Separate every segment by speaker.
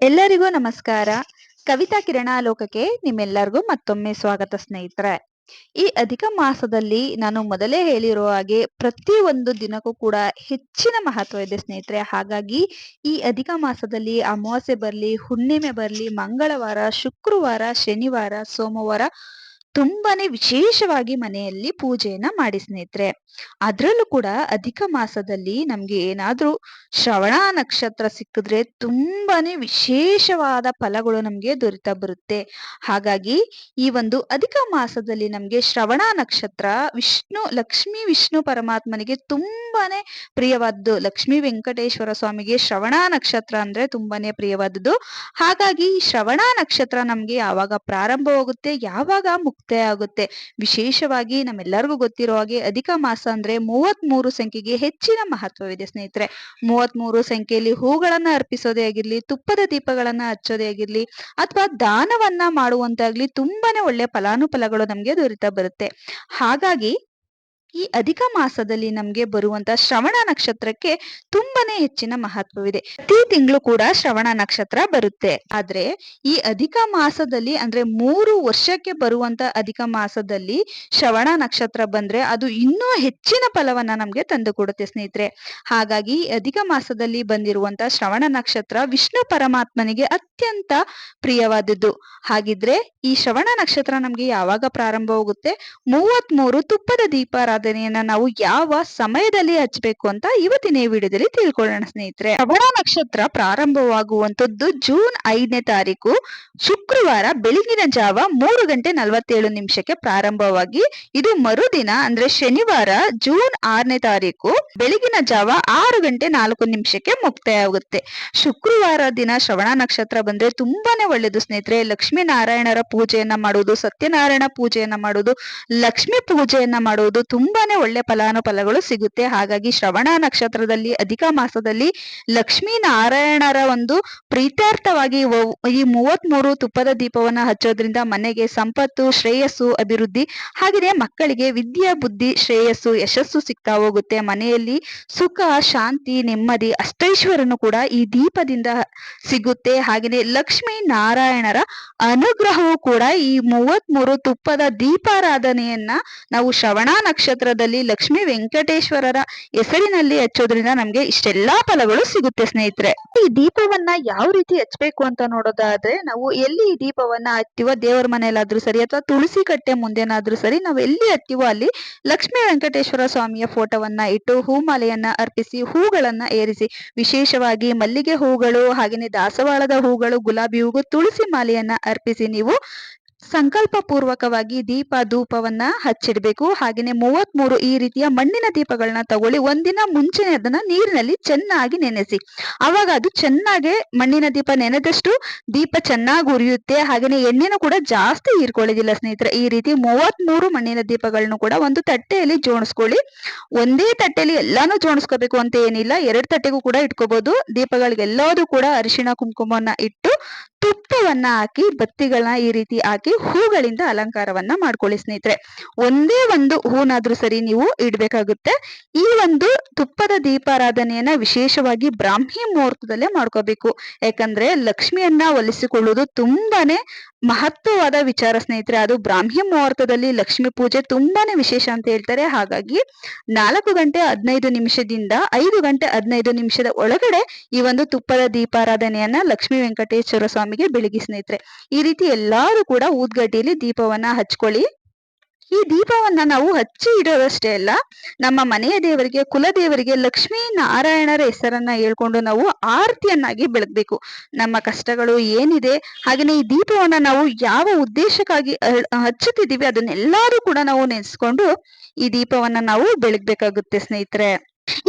Speaker 1: ಎಲ್ಲರಿಗೂ ನಮಸ್ಕಾರ. ಕವಿತಾ ಕಿರಣಾಲೋಕಕ್ಕೆ ನಿಮ್ಮೆಲ್ಲರಿಗೂ ಮತ್ತೊಮ್ಮೆ ಸ್ವಾಗತ ಸ್ನೇಹಿತರೆ. ಈ ಅಧಿಕ ಮಾಸದಲ್ಲಿ ನಾನು ಮೊದಲೇ ಹೇಳಿರುವ ಹಾಗೆ ಪ್ರತಿ ಒಂದು ದಿನಕ್ಕೂ ಕೂಡ ಹೆಚ್ಚಿನ ಮಹತ್ವ ಇದೆ ಸ್ನೇಹಿತರೆ. ಹಾಗಾಗಿ ಈ ಅಧಿಕ ಮಾಸದಲ್ಲಿ ಅಮಾವಾಸ್ಯೆ ಬರ್ಲಿ, ಹುಣ್ಣಿಮೆ ಬರ್ಲಿ, ಮಂಗಳವಾರ, ಶುಕ್ರವಾರ, ಶನಿವಾರ, ಸೋಮವಾರ ತುಂಬಾನೇ ವಿಶೇಷವಾಗಿ ಮನೆಯಲ್ಲಿ ಪೂಜೆಯನ್ನ ಮಾಡಿ ಸ್ನೇಹಿತರೆ. ಅದ್ರಲ್ಲೂ ಕೂಡ ಅಧಿಕ ಮಾಸದಲ್ಲಿ ನಮ್ಗೆ ಏನಾದ್ರೂ ಶ್ರವಣ ನಕ್ಷತ್ರ ಸಿಕ್ಕಿದ್ರೆ ತುಂಬಾನೇ ವಿಶೇಷವಾದ ಫಲಗಳು ನಮ್ಗೆ ದೊರೀತಾ ಬರುತ್ತೆ. ಹಾಗಾಗಿ ಈ ಒಂದು ಅಧಿಕ ಮಾಸದಲ್ಲಿ ನಮ್ಗೆ ಶ್ರವಣ ನಕ್ಷತ್ರ ಲಕ್ಷ್ಮೀ ವಿಷ್ಣು ಪರಮಾತ್ಮನಿಗೆ ತುಂಬಾನೇ ಪ್ರಿಯವಾದ್ದು. ಲಕ್ಷ್ಮೀ ವೆಂಕಟೇಶ್ವರ ಸ್ವಾಮಿಗೆ ಶ್ರವಣ ನಕ್ಷತ್ರ ಅಂದ್ರೆ ತುಂಬಾನೇ ಪ್ರಿಯವಾದದ್ದು. ಹಾಗಾಗಿ ಈ ಶ್ರವಣ ನಕ್ಷತ್ರ ನಮ್ಗೆ ಯಾವಾಗ ಪ್ರಾರಂಭವಾಗುತ್ತೆ, ಯಾವಾಗ ಮುಕ್ತಾಯ ಆಗುತ್ತೆ, ವಿಶೇಷವಾಗಿ ನಮ್ಮೆಲ್ಲರಿಗೂ ಗೊತ್ತಿರೋ ಹಾಗೆ ಅಧಿಕ ಮಾಸ ಅಂದ್ರೆ 33 ಸಂಖ್ಯೆಗೆ ಹೆಚ್ಚಿನ ಮಹತ್ವವಿದೆ ಸ್ನೇಹಿತರೆ. 33 ಸಂಖ್ಯೆಯಲ್ಲಿ ಹೂಗಳನ್ನ ಅರ್ಪಿಸೋದೇ ಆಗಿರ್ಲಿ, ತುಪ್ಪದ ದೀಪಗಳನ್ನ ಹಚ್ಚೋದೇ ಆಗಿರ್ಲಿ, ಅಥವಾ ದಾನವನ್ನ ಮಾಡುವಂತಾಗ್ಲಿ ತುಂಬಾನೇ ಒಳ್ಳೆ ಫಲಾನುಫಲಗಳು ನಮ್ಗೆ ದೊರೀತಾ ಬರುತ್ತೆ. ಹಾಗಾಗಿ ಈ ಅಧಿಕ ಮಾಸದಲ್ಲಿ ನಮ್ಗೆ ಬರುವಂತ ಶ್ರವಣ ನಕ್ಷತ್ರಕ್ಕೆ ತುಂಬಾನೇ ಹೆಚ್ಚಿನ ಮಹತ್ವವಿದೆ. ಪ್ರತಿ ತಿಂಗಳು ಕೂಡ ಶ್ರವಣ ನಕ್ಷತ್ರ ಬರುತ್ತೆ. ಆದ್ರೆ ಈ ಅಧಿಕ ಮಾಸದಲ್ಲಿ ಅಂದ್ರೆ 3 ವರ್ಷಕ್ಕೆ ಬರುವಂತ ಅಧಿಕ ಮಾಸದಲ್ಲಿ ಶ್ರವಣ ನಕ್ಷತ್ರ ಬಂದ್ರೆ ಅದು ಇನ್ನೂ ಹೆಚ್ಚಿನ ಫಲವನ್ನ ನಮ್ಗೆ ತಂದು ಕೊಡುತ್ತೆ ಸ್ನೇಹಿತರೆ. ಹಾಗಾಗಿ ಅಧಿಕ ಮಾಸದಲ್ಲಿ ಬಂದಿರುವಂತ ಶ್ರವಣ ನಕ್ಷತ್ರ ವಿಷ್ಣು ಪರಮಾತ್ಮನಿಗೆ ಅತ್ಯಂತ ಪ್ರಿಯವಾದದ್ದು. ಹಾಗಿದ್ರೆ ಈ ಶ್ರವಣ ನಕ್ಷತ್ರ ನಮ್ಗೆ ಯಾವಾಗ ಪ್ರಾರಂಭವಾಗುತ್ತೆ, 33 ತುಪ್ಪದ ದೀಪಾರಾಧನೆಯನ್ನ ನಾವು ಯಾವ ಸಮಯದಲ್ಲಿ ಹಚ್ಬೇಕು ಅಂತ ಇವತ್ತಿನ ಈ ವಿಡಿಯೋದಲ್ಲಿ ತಿಳ್ಕೊಳ್ಳೋಣ ಸ್ನೇಹಿತರೆ. ಶ್ರವಣ ನಕ್ಷತ್ರ ಪ್ರಾರಂಭವಾಗುವಂತದ್ದು ಜೂನ್ 5ನೇ ತಾರೀಕು ಶುಕ್ರವಾರ ಬೆಳಗಿನ ಜಾವ 3:47 ಪ್ರಾರಂಭವಾಗಿ ಇದು ಮರುದಿನ ಅಂದ್ರೆ ಶನಿವಾರ ಜೂನ್ 6ನೇ ತಾರೀಕು ಬೆಳಗಿನ ಜಾವ 6:04 ಮುಕ್ತಾಯ ಆಗುತ್ತೆ. ಶುಕ್ರವಾರ ದಿನ ಶ್ರವಣ ನಕ್ಷತ್ರ ಬಂದ್ರೆ ತುಂಬಾನೇ ಒಳ್ಳೇದು ಸ್ನೇಹಿತರೆ. ಲಕ್ಷ್ಮೀ ನಾರಾಯಣರ ಪೂಜೆಯನ್ನ ಮಾಡುವುದು, ಸತ್ಯನಾರಾಯಣ ಪೂಜೆಯನ್ನ ಮಾಡುವುದು, ಲಕ್ಷ್ಮೀ ಪೂಜೆಯನ್ನ ಮಾಡುವುದು ತುಂಬಾನೇ ಒಳ್ಳೆ ಫಲಾನುಫಲಗಳು ಸಿಗುತ್ತೆ. ಹಾಗಾಗಿ ಶ್ರವಣ ನಕ್ಷತ್ರದಲ್ಲಿ ಅಧಿಕ ಮಾಸದಲ್ಲಿ ಲಕ್ಷ್ಮೀ ನಾರಾಯಣರ ಒಂದು ಪ್ರೀತ್ಯಾರ್ಥವಾಗಿ ಈ 33 ತುಪ್ಪದ ದೀಪವನ್ನ ಹಚ್ಚೋದ್ರಿಂದ ಮನೆಗೆ ಸಂಪತ್ತು, ಶ್ರೇಯಸ್ಸು, ಅಭಿವೃದ್ಧಿ, ಹಾಗೆಯೇ ಮಕ್ಕಳಿಗೆ ವಿದ್ಯೆ, ಬುದ್ಧಿ, ಶ್ರೇಯಸ್ಸು, ಯಶಸ್ಸು ಸಿಗ್ತಾ ಹೋಗುತ್ತೆ. ಮನೆಯಲ್ಲಿ ಸುಖ, ಶಾಂತಿ, ನೆಮ್ಮದಿ, ಅಷ್ಟೈಶ್ವರ್ಯನು ಕೂಡ ಈ ದೀಪದಿಂದ ಸಿಗುತ್ತೆ. ಹಾಗೆಯೇ ಲಕ್ಷ್ಮೀ ನಾರಾಯಣರ ಅನುಗ್ರಹವು ಕೂಡ ಈ 33 ತುಪ್ಪದ ದೀಪಾರಾಧನೆಯನ್ನ ನಾವು ಶ್ರವಣ ನಕ್ಷತ್ರದಲ್ಲಿ ಲಕ್ಷ್ಮೀ ವೆಂಕಟೇಶ್ವರರ ಹೆಸರಿನಲ್ಲಿ ಹಚ್ಚೋದ್ರಿಂದ ನಮ್ಗೆ ಇಷ್ಟೆಲ್ಲಾ ಫಲಗಳು ಸಿಗುತ್ತೆ ಸ್ನೇಹಿತರೆ. ಈ ದೀಪವನ್ನ ಯಾವ ರೀತಿ ಹಚ್ಬೇಕು ಅಂತ ನೋಡೋದಾದ್ರೆ, ನಾವು ಎಲ್ಲಿ ಈ ದೀಪವನ್ನ ಹಚ್ತೀವೋ, ದೇವರ ಮನೆಯಲ್ಲಾದ್ರೂ ಸರಿ ಅಥವಾ ತುಳಸಿ ಕಟ್ಟೆ ಮುಂದೆನಾದ್ರೂ ಸರಿ, ನಾವು ಎಲ್ಲಿ ಹಚ್ತೀವೋ ಅಲ್ಲಿ ಲಕ್ಷ್ಮೀ ವೆಂಕಟೇಶ್ವರ ಸ್ವಾಮಿಯ ಫೋಟೋವನ್ನ ಇಟ್ಟು ಹೂಮಾಲೆಯನ್ನ ಅರ್ಪಿಸಿ, ಹೂಗಳನ್ನ ಏರಿಸಿ, ವಿಶೇಷವಾಗಿ ಮಲ್ಲಿಗೆ ಹೂಗಳು, ಹಾಗೇನೆ ದಾಸವಾಳದ ಹೂಗಳು, ಗುಲಾಬಿ ಹೂವು, ತುಳಸಿ ಮಾಲೆಯನ್ನ ಅರ್ಪಿಸಿ ನೀವು ಸಂಕಲ್ಪ ಪೂರ್ವಕವಾಗಿ ದೀಪ ಧೂಪವನ್ನ ಹಚ್ಚಿಡ್ಬೇಕು. ಹಾಗೇನೆ 33 ಈ ರೀತಿಯ ಮಣ್ಣಿನ ದೀಪಗಳನ್ನ ತಗೊಳ್ಳಿ. ಒಂದಿನ ಮುಂಚೆನೆ ಅದನ್ನ ನೀರಿನಲ್ಲಿ ಚೆನ್ನಾಗಿ ನೆನೆಸಿ. ಅವಾಗ ಅದು ಚೆನ್ನಾಗಿ ಮಣ್ಣಿನ ದೀಪ ನೆನೆದಷ್ಟು ದೀಪ ಚೆನ್ನಾಗಿ ಉರಿಯುತ್ತೆ. ಹಾಗೇನೆ ಎಣ್ಣೆನೂ ಕೂಡ ಜಾಸ್ತಿ ಹೀರ್ಕೊಳ್ಳೋದಿಲ್ಲ ಸ್ನೇಹಿತರೆ. ಈ ರೀತಿ 33 ಮಣ್ಣಿನ ದೀಪಗಳನ್ನು ಕೂಡ ಒಂದು ತಟ್ಟೆಯಲ್ಲಿ ಜೋಡಿಸ್ಕೊಳ್ಳಿ. ಒಂದೇ ತಟ್ಟೆಯಲ್ಲಿ ಎಲ್ಲಾನು ಜೋಡಿಸ್ಕೋಬೇಕು ಅಂತ ಏನಿಲ್ಲ, 2 ತಟ್ಟೆಗೂ ಕೂಡ ಇಟ್ಕೋಬಹುದು. ದೀಪಗಳಿಗೆಲ್ಲದೂ ಕೂಡ ಅರಿಶಿಣ ಕುಂಕುಮವನ್ನ ಇಟ್ಟು ತುಪ್ಪವನ್ನ ಹಾಕಿ, ಬತ್ತಿಗಳನ್ನ ಈ ರೀತಿ ಹಾಕಿ ಹೂಗಳಿಂದ ಅಲಂಕಾರವನ್ನ ಮಾಡ್ಕೊಳ್ಳಿ ಸ್ನೇಹಿತರೆ. ಒಂದೇ ಒಂದು ಹೂನಾದ್ರೂ ಸರಿ ನೀವು ಇಡ್ಬೇಕಾಗುತ್ತೆ. ಈ ಒಂದು ತುಪ್ಪದ ದೀಪಾರಾಧನೆಯನ್ನ ವಿಶೇಷವಾಗಿ ಬ್ರಾಹ್ಮಿ ಮುಹೂರ್ತದಲ್ಲೇ ಮಾಡ್ಕೋಬೇಕು. ಯಾಕಂದ್ರೆ ಲಕ್ಷ್ಮಿಯನ್ನ ಒಲಿಸಿಕೊಳ್ಳುವುದು ತುಂಬಾನೇ ಮಹತ್ವವಾದ ವಿಚಾರ ಸ್ನೇಹಿತರೆ. ಅದು ಬ್ರಾಹ್ಮಿ ಮುಹೂರ್ತದಲ್ಲಿ ಲಕ್ಷ್ಮಿ ಪೂಜೆ ತುಂಬಾನೇ ವಿಶೇಷ ಅಂತ ಹೇಳ್ತಾರೆ. ಹಾಗಾಗಿ 4:15 5:15 ಒಳಗಡೆ ಈ ಒಂದು ತುಪ್ಪದ ದೀಪಾರಾಧನೆಯನ್ನ ಲಕ್ಷ್ಮೀ ವೆಂಕಟೇಶ್ವರ ಸ್ವಾಮಿಗೆ ಬೆಳಗಿ ಸ್ನೇಹಿತರೆ. ಈ ರೀತಿ ಎಲ್ಲಾರು ಕೂಡ ಊದ್ಗಡ್ಡಿಯಲ್ಲಿ ದೀಪವನ್ನ ಹಚ್ಕೊಳ್ಳಿ. ಈ ದೀಪವನ್ನ ನಾವು ಹಚ್ಚಿ ಇಡೋದಷ್ಟೇ ಅಲ್ಲ, ನಮ್ಮ ಮನೆಯ ದೇವರಿಗೆ, ಕುಲದೇವರಿಗೆ ಲಕ್ಷ್ಮೀ ನಾರಾಯಣರ ಹೆಸರನ್ನ ಹೇಳ್ಕೊಂಡು ನಾವು ಆರತಿಯನ್ನಾಗಿ ಬೆಳಗ್ಬೇಕು. ನಮ್ಮ ಕಷ್ಟಗಳು ಏನಿದೆ, ಹಾಗೆಯೇ ಈ ದೀಪವನ್ನ ನಾವು ಯಾವ ಉದ್ದೇಶಕ್ಕಾಗಿ ಹಚ್ಚುತ್ತಿದ್ದೀವಿ ಅದನ್ನೆಲ್ಲರೂ ಕೂಡ ನಾವು ನೆನೆಸ್ಕೊಂಡು ಈ ದೀಪವನ್ನ ನಾವು ಬೆಳಗ್ಬೇಕಾಗುತ್ತೆ ಸ್ನೇಹಿತರೆ.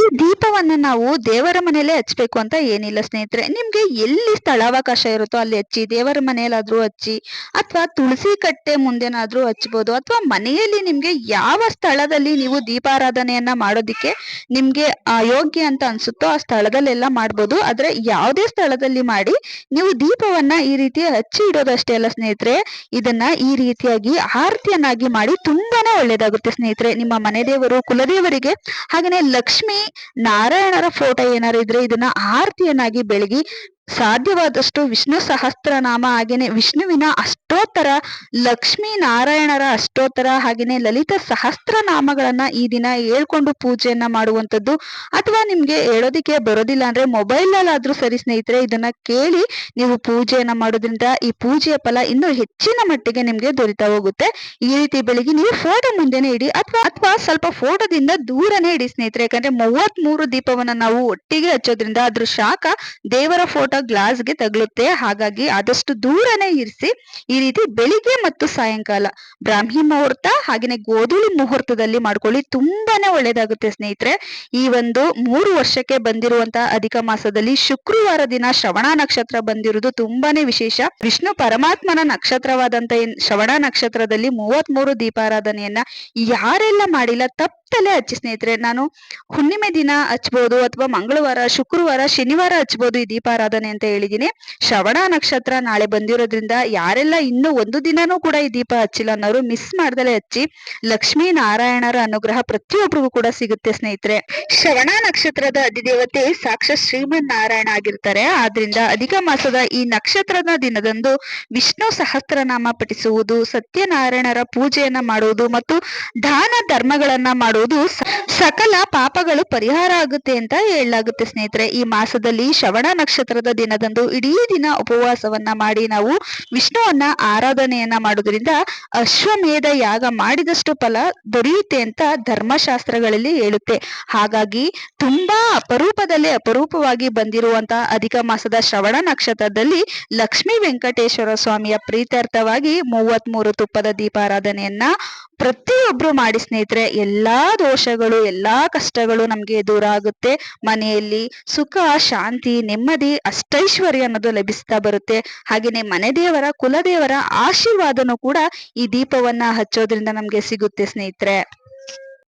Speaker 1: ಈ ದೀಪವನ್ನ ನಾವು ದೇವರ ಮನೆಯಲ್ಲೇ ಹಚ್ಬೇಕು ಅಂತ ಏನಿಲ್ಲ ಸ್ನೇಹಿತರೆ. ನಿಮ್ಗೆ ಎಲ್ಲಿ ಸ್ಥಳಾವಕಾಶ ಇರುತ್ತೋ ಅಲ್ಲಿ ಹಚ್ಚಿ, ದೇವರ ಮನೆಯಲ್ಲಾದ್ರೂ ಹಚ್ಚಿ, ಅಥವಾ ತುಳಸಿ ಕಟ್ಟೆ ಮುಂದೆನಾದ್ರೂ ಹಚ್ಬೋದು, ಅಥವಾ ಮನೆಯಲ್ಲಿ ನಿಮ್ಗೆ ಯಾವ ಸ್ಥಳದಲ್ಲಿ ನೀವು ದೀಪಾರಾಧನೆಯನ್ನ ಮಾಡೋದಿಕ್ಕೆ ನಿಮ್ಗೆ ಯೋಗ್ಯ ಅಂತ ಅನ್ಸುತ್ತೋ ಆ ಸ್ಥಳದಲ್ಲೆಲ್ಲ ಮಾಡ್ಬೋದು. ಆದ್ರೆ ಯಾವುದೇ ಸ್ಥಳದಲ್ಲಿ ಮಾಡಿ ನೀವು ದೀಪವನ್ನ ಈ ರೀತಿ ಹಚ್ಚಿ ಇಡೋದಷ್ಟೇ ಅಲ್ಲ ಸ್ನೇಹಿತರೆ, ಇದನ್ನ ಈ ರೀತಿಯಾಗಿ ಆರತಿಯನ್ನಾಗಿ ಮಾಡಿ ತುಂಬಾನೇ ಒಳ್ಳೇದಾಗುತ್ತೆ ಸ್ನೇಹಿತರೆ. ನಿಮ್ಮ ಮನೆ ದೇವರು, ಕುಲದೇವರಿಗೆ, ಹಾಗೇನೆ ಲಕ್ಷ್ಮಿ ಲಕ್ಷ್ಮಿ ನಾರಾಯಣರ ಫೋಟೋ ಏನಾರು ಇದ್ರೆ ಇದನ್ನ ಆರತಿಯನ್ನಾಗಿ ಬೆಳಗಿ ಸಾಧ್ಯವಾದಷ್ಟು ವಿಷ್ಣು ಸಹಸ್ರನಾಮ ಹಾಗೇನೆ ವಿಷ್ಣುವಿನ ಅಷ್ಟೋತ್ತರ, ಲಕ್ಷ್ಮೀ ನಾರಾಯಣರ ಅಷ್ಟೋತ್ತರ ಹಾಗೇನೆ ಲಲಿತ ಸಹಸ್ರನಾಮಗಳನ್ನ ಈ ದಿನ ಹೇಳ್ಕೊಂಡು ಪೂಜೆಯನ್ನ ಮಾಡುವಂಥದ್ದು. ಅಥವಾ ನಿಮ್ಗೆ ಹೇಳೋದಿಕ್ಕೆ ಬರೋದಿಲ್ಲ ಅಂದ್ರೆ ಮೊಬೈಲ್ ಅಲ್ಲಾದ್ರೂ ಸರಿ ಸ್ನೇಹಿತರೆ, ಇದನ್ನ ಕೇಳಿ ನೀವು ಪೂಜೆಯನ್ನ ಮಾಡೋದ್ರಿಂದ ಈ ಪೂಜೆಯ ಫಲ ಇನ್ನೂ ಹೆಚ್ಚಿನ ಮಟ್ಟಿಗೆ ನಿಮ್ಗೆ ದೊರೀತಾ ಹೋಗುತ್ತೆ. ಈ ರೀತಿ ಬೆಳಿಗ್ಗೆ ನೀವು ಫೋಟೋ ಮುಂದೆನೆ ಇಡಿ ಅಥವಾ ಸ್ವಲ್ಪ ಫೋಟೋದಿಂದ ದೂರನೇ ಇಡಿ ಸ್ನೇಹಿತರೆ. ಯಾಕಂದ್ರೆ 33 ದೀಪವನ್ನ ನಾವು ಒಟ್ಟಿಗೆ ಹಚ್ಚೋದ್ರಿಂದ ಅದ್ರ ಶಾಖ ದೇವರ ಫೋಟೋ ಗ್ಲಾಸ್ಗೆ ತಗಲುತ್ತೆ. ಹಾಗಾಗಿ ಆದಷ್ಟು ದೂರನೇ ಇರಿಸಿ. ಈ ರೀತಿ ಬೆಳಿಗ್ಗೆ ಮತ್ತು ಸಾಯಂಕಾಲ ಬ್ರಾಹ್ಮಿ ಮುಹೂರ್ತ ಹಾಗೇನೆ ಗೋಧೂಳಿ ಮುಹೂರ್ತದಲ್ಲಿ ಮಾಡ್ಕೊಳ್ಳಿ, ತುಂಬಾನೇ ಒಳ್ಳೇದಾಗುತ್ತೆ ಸ್ನೇಹಿತರೆ. ಈ ಒಂದು 3 ವರ್ಷಕ್ಕೆ ಬಂದಿರುವಂತಹ ಅಧಿಕ ಮಾಸದಲ್ಲಿ ಶುಕ್ರವಾರ ದಿನ ಶ್ರವಣ ನಕ್ಷತ್ರ ಬಂದಿರುವುದು ತುಂಬಾನೇ ವಿಶೇಷ. ವಿಷ್ಣು ಪರಮಾತ್ಮನ ನಕ್ಷತ್ರವಾದಂತ ಶ್ರವಣ ನಕ್ಷತ್ರದಲ್ಲಿ 33 ದೀಪಾರಾಧನೆಯನ್ನ ಯಾರೆಲ್ಲ ಮಾಡಿಲ್ಲ ತಪ್ಪಲೆ ಹಚ್ಚಿ ಸ್ನೇಹಿತರೆ. ನಾನು ಹುಣ್ಣಿಮೆ ದಿನ ಹಚ್ಬೋದು ಅಥವಾ ಮಂಗಳವಾರ, ಶುಕ್ರವಾರ, ಶನಿವಾರ ಹಚ್ಬೋದು ಈ ದೀಪಾರಾಧನೆ ಅಂತ ಹೇಳಿದೀನಿ. ಶ್ರವಣ ನಕ್ಷತ್ರ ನಾಳೆ ಬಂದಿರೋದ್ರಿಂದ ಯಾರೆಲ್ಲ ಇನ್ನು ಒಂದು ದಿನನೂ ಕೂಡ ಈ ದೀಪ ಹಚ್ಚಿಲ್ಲ ಅನ್ನೋರು ಮಿಸ್ ಮಾಡ್ದಲೆ ಹಚ್ಚಿ. ಲಕ್ಷ್ಮೀ ನಾರಾಯಣರ ಅನುಗ್ರಹ ಪ್ರತಿಯೊಬ್ಬರಿಗೂ ಕೂಡ ಸಿಗುತ್ತೆ ಸ್ನೇಹಿತರೆ. ಶ್ರವಣ ನಕ್ಷತ್ರದ ಅಧಿದೇವತೆ ಸಾಕ್ಷಾತ್ ಶ್ರೀಮನ್ ನಾರಾಯಣ ಆಗಿರ್ತಾರೆ. ಆದ್ರಿಂದ ಅಧಿಕ ಮಾಸದ ಈ ನಕ್ಷತ್ರದ ದಿನದಂದು ವಿಷ್ಣು ಸಹಸ್ರನಾಮ ಪಠಿಸುವುದು, ಸತ್ಯನಾರಾಯಣರ ಪೂಜೆಯನ್ನ ಮಾಡುವುದು ಮತ್ತು ದಾನ ಧರ್ಮಗಳನ್ನ ಮಾಡುವುದು ಸಕಲ ಪಾಪಗಳು ಪರಿಹಾರ ಆಗುತ್ತೆ ಅಂತ ಹೇಳಲಾಗುತ್ತೆ ಸ್ನೇಹಿತರೆ. ಈ ಮಾಸದಲ್ಲಿ ಶ್ರವಣ ನಕ್ಷತ್ರದ ದಿನದಂದು ಇಡೀ ದಿನ ಉಪವಾಸವನ್ನ ಮಾಡಿ ನಾವು ವಿಷ್ಣುವನ್ನ ಆರಾಧನೆಯನ್ನ ಮಾಡೋದ್ರಿಂದ ಅಶ್ವಮೇಧ ಯಾಗ ಮಾಡಿದಷ್ಟು ಫಲ ದೊರೆಯುತ್ತೆ ಅಂತ ಧರ್ಮಶಾಸ್ತ್ರಗಳಲ್ಲಿ ಹೇಳುತ್ತೆ. ಹಾಗಾಗಿ ತುಂಬಾ ಅಪರೂಪವಾಗಿ ಬಂದಿರುವಂತಹ ಅಧಿಕ ಮಾಸದ ಶ್ರವಣ ನಕ್ಷತ್ರದಲ್ಲಿ ಲಕ್ಷ್ಮೀ ವೆಂಕಟೇಶ್ವರ ಸ್ವಾಮಿಯ ಪ್ರೀತ್ಯರ್ಥವಾಗಿ 33 ತುಪ್ಪದ ದೀಪಾರಾಧನೆಯನ್ನ ಪ್ರತಿಯೊಬ್ರು ಮಾಡಿ ಸ್ನೇಹಿತರೆ. ಎಲ್ಲಾ ದೋಷಗಳು, ಎಲ್ಲಾ ಕಷ್ಟಗಳು ನಮ್ಗೆ ದೂರ ಆಗುತ್ತೆ. ಮನೆಯಲ್ಲಿ ಸುಖ, ಶಾಂತಿ, ನೆಮ್ಮದಿ, ಅಷ್ಟೈಶ್ವರ್ಯ ಅನ್ನೋದು ಲಭಿಸ್ತಾ ಬರುತ್ತೆ. ಹಾಗೇನೆ ಮನೆ ದೇವರ, ಕುಲದೇವರ ಆಶೀರ್ವಾದನೂ ಕೂಡ ಈ ದೀಪವನ್ನ ಹಚ್ಚೋದ್ರಿಂದ ನಮ್ಗೆ ಸಿಗುತ್ತೆ ಸ್ನೇಹಿತರೆ.